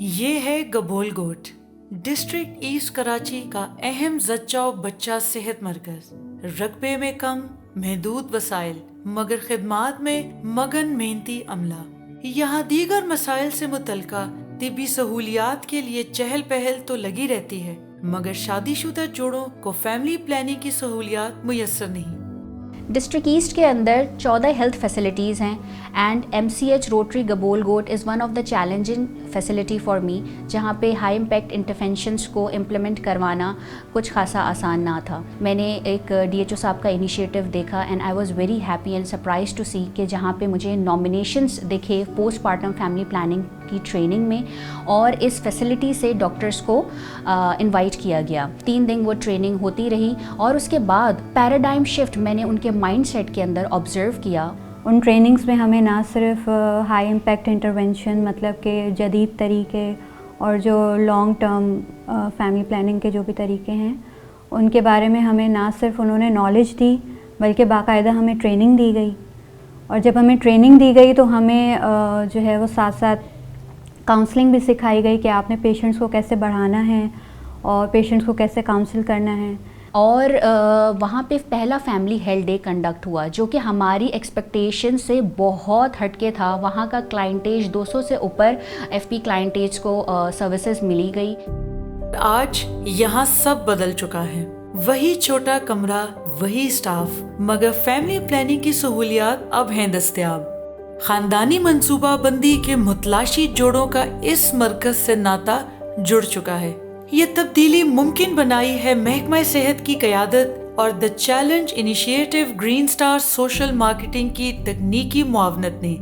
یہ ہے گبول گوٹ، district asset Karachi کا اہم زچہ و بچہ صحت مرکز۔ رقبے میں کم، محدود وسائل، مگر خدمات میں مگن محنتی عملہ۔ یہاں دیگر مسائل سے متعلقہ طبی سہولیات کے لیے چہل پہل تو لگی رہتی ہے، مگر شادی شدہ جوڑوں کو فیملی پلاننگ کی سہولیات میسر نہیں۔ ڈسٹرکٹ ایسٹ کے اندر 14 ہیلتھ فیسلٹیز ہیں and MCH Rotary Gabol got is one of the challenging facility for me, جہاں پہ ہائی امپیکٹ انٹرونشنس کو امپلیمنٹ کروانا کچھ خاصا آسان نہ تھا۔ میں نے ایک DHO صاحب کا انیشیٹو دیکھا and I was very happy and surprise to see کہ جہاں پہ مجھے نامینیشنس دکھے پوسٹ پارٹم فیملی پلاننگ کی ٹریننگ میں، اور اس فیسلٹی سے ڈاکٹرز کو انوائٹ کیا گیا۔ 3 دن وہ ٹریننگ ہوتی رہی اور اس کے بعد پیراڈائم شفٹ میں نے ان کے مائنڈ سیٹ کے اندر آبزرو کیا۔ ان ٹریننگز میں ہمیں نہ صرف ہائی امپیکٹ انٹرونشن مطلب کہ جدید طریقے اور جو لانگ ٹرم فیملی پلاننگ کے جو بھی طریقے ہیں ان کے بارے میں ہمیں نہ صرف انہوں نے نالج دی بلکہ باقاعدہ ہمیں ٹریننگ دی گئی، اور جب ہمیں ٹریننگ دی گئی تو ہمیں جو ہے وہ ساتھ ساتھ کاؤنسلنگ بھی سکھائی گئی کہ آپ نے پیشنٹس کو کیسے بڑھانا ہے اور پیشنٹس کو کیسے کاؤنسل کرنا ہے۔ اور وہاں پہ پہلا فیملی ہیلتھ ڈے کنڈکٹ ہوا جو کہ ہماری ایکسپیکٹیشن سے بہت ہٹ کے تھا۔ وہاں کا کلائنٹیج 200 سے اوپر FP کلائنٹیج کو سروسز ملی گئی۔ آج یہاں سب بدل چکا ہے، وہی چھوٹا کمرہ، وہی سٹاف، مگر فیملی پلاننگ کی سہولیات اب ہیں دستیاب۔ خاندانی منصوبہ بندی کے متلاشی جوڑوں کا اس مرکز سے ناطہ جڑ چکا ہے۔ یہ تبدیلی ممکن بنائی ہے محکمہ صحت کی قیادت اور دا challenge initiative green star social marketing کی تکنیکی معاونت نے۔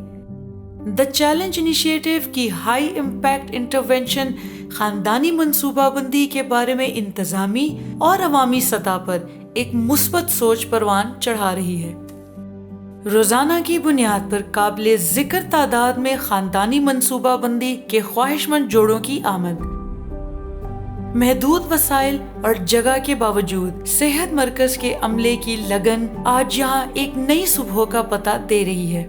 دا چیلنج انیشیٹو کی ہائی امپیکٹ انٹرونشن خاندانی منصوبہ بندی کے بارے میں انتظامی اور عوامی سطح پر ایک مثبت سوچ پروان چڑھا رہی ہے۔ روزانہ کی بنیاد پر قابل ذکر تعداد میں خاندانی منصوبہ بندی کے خواہش مند جوڑوں کی آمد، محدود وسائل اور جگہ کے باوجود صحت مرکز کے عملے کی لگن آج یہاں ایک نئی صبح کا پتہ دے رہی ہے۔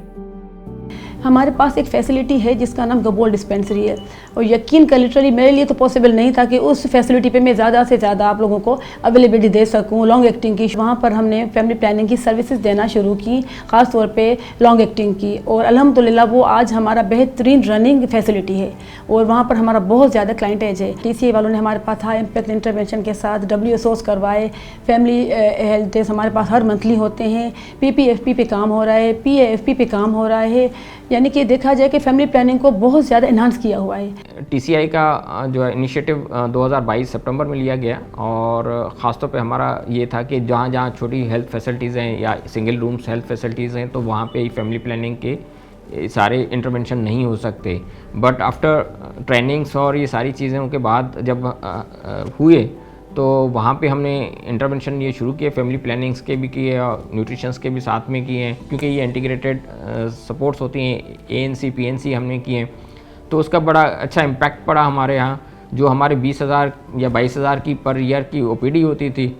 ہمارے پاس ایک فیسلٹی ہے جس کا نام گبول ڈسپینسری ہے، اور یقین کر لٹرلی میرے لیے تو پاسبل نہیں تھا کہ اس فیسلٹی پہ میں زیادہ سے زیادہ آپ لوگوں کو اویلیبلٹی دے سکوں لانگ ایکٹنگ کی۔ وہاں پر ہم نے فیملی پلاننگ کی سروسز دینا شروع کی، خاص طور پہ لانگ ایکٹنگ کی، اور الحمدللہ وہ آج ہمارا بہترین رننگ فیسلٹی ہے، اور وہاں پر ہمارا بہت زیادہ کلائنٹیج ہے۔ TCA والوں نے ہمارے پاس ہائی امپیکٹ انٹرونشن کے ساتھ WSOs کروائے، فیملی ہیلتھ ڈیز ہمارے پاس ہر منتھلی ہوتے ہیں، PPFP پہ کام ہو رہا ہے، PAFP پہ کام ہو رہا ہے، یعنی کہ دیکھا جائے کہ فیملی پلاننگ کو بہت زیادہ انہانس کیا ہوا ہے۔ TCI کا جو ہے انیشیٹو 2022 سپٹمبر میں لیا گیا، اور خاص طور پہ ہمارا یہ تھا کہ جہاں جہاں چھوٹی ہیلتھ فیسلٹیز ہیں یا سنگل رومز ہیلتھ فیسلٹیز ہیں تو وہاں پہ فیملی پلاننگ کے سارے انٹرونشن نہیں ہو سکتے، بٹ آفٹر ٹریننگس اور یہ ساری چیزوں کے بعد جب ہوئے تو وہاں پہ ہم نے انٹرونشن یہ شروع کیے، فیملی پلاننگس کے بھی کیے اور نیوٹریشنس کے بھی ساتھ میں کیے ہیں، کیونکہ یہ انٹیگریٹڈ سپورٹس ہوتی ہیں، ANC PNC ہم نے کیے ہیں، تو اس کا بڑا اچھا امپیکٹ پڑا ہمارے یہاں۔ جو ہمارے 20,000 یا 22,000 کی پر ایئر کی OPD ہوتی تھی،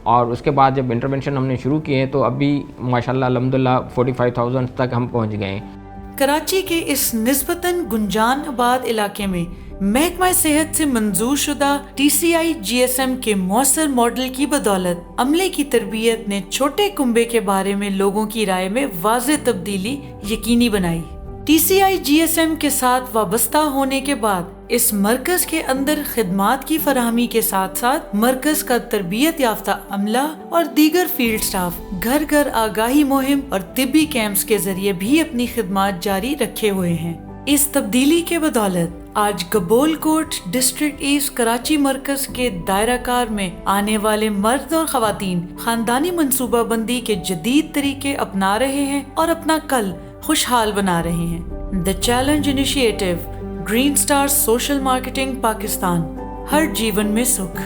اور اس کے بعد جب انٹرونشن ہم نے شروع کیے ہیں تو ابھی ماشاءاللہ الحمدللہ 45,000 تک ہم پہنچ گئے ہیں۔ کراچی کے اس نسبتاً گنجان آباد علاقے میں محکمہ صحت سے منظور شدہ TCI GSM کے مؤثر ماڈل کی بدولت عملے کی تربیت نے چھوٹے کنبے کے بارے میں لوگوں کی رائے میں واضح تبدیلی یقینی بنائی۔ TCI GSM کے ساتھ وابستہ ہونے کے بعد اس مرکز کے اندر خدمات کی فراہمی کے ساتھ ساتھ مرکز کا تربیت یافتہ عملہ اور دیگر فیلڈ سٹاف گھر گھر آگاہی مہم اور طبی کیمپس کے ذریعے بھی اپنی خدمات جاری رکھے ہوئے ہیں۔ اس تبدیلی کے بدولت آج گبول کوٹ ڈسٹرکٹ ایسٹ کراچی مرکز کے دائرہ کار میں آنے والے مرد اور خواتین خاندانی منصوبہ بندی کے جدید طریقے اپنا رہے ہیں اور اپنا کل خوشحال بنا رہے ہیں۔ The challenge initiative green star social marketing Pakistan, ہر جیون میں سکھ۔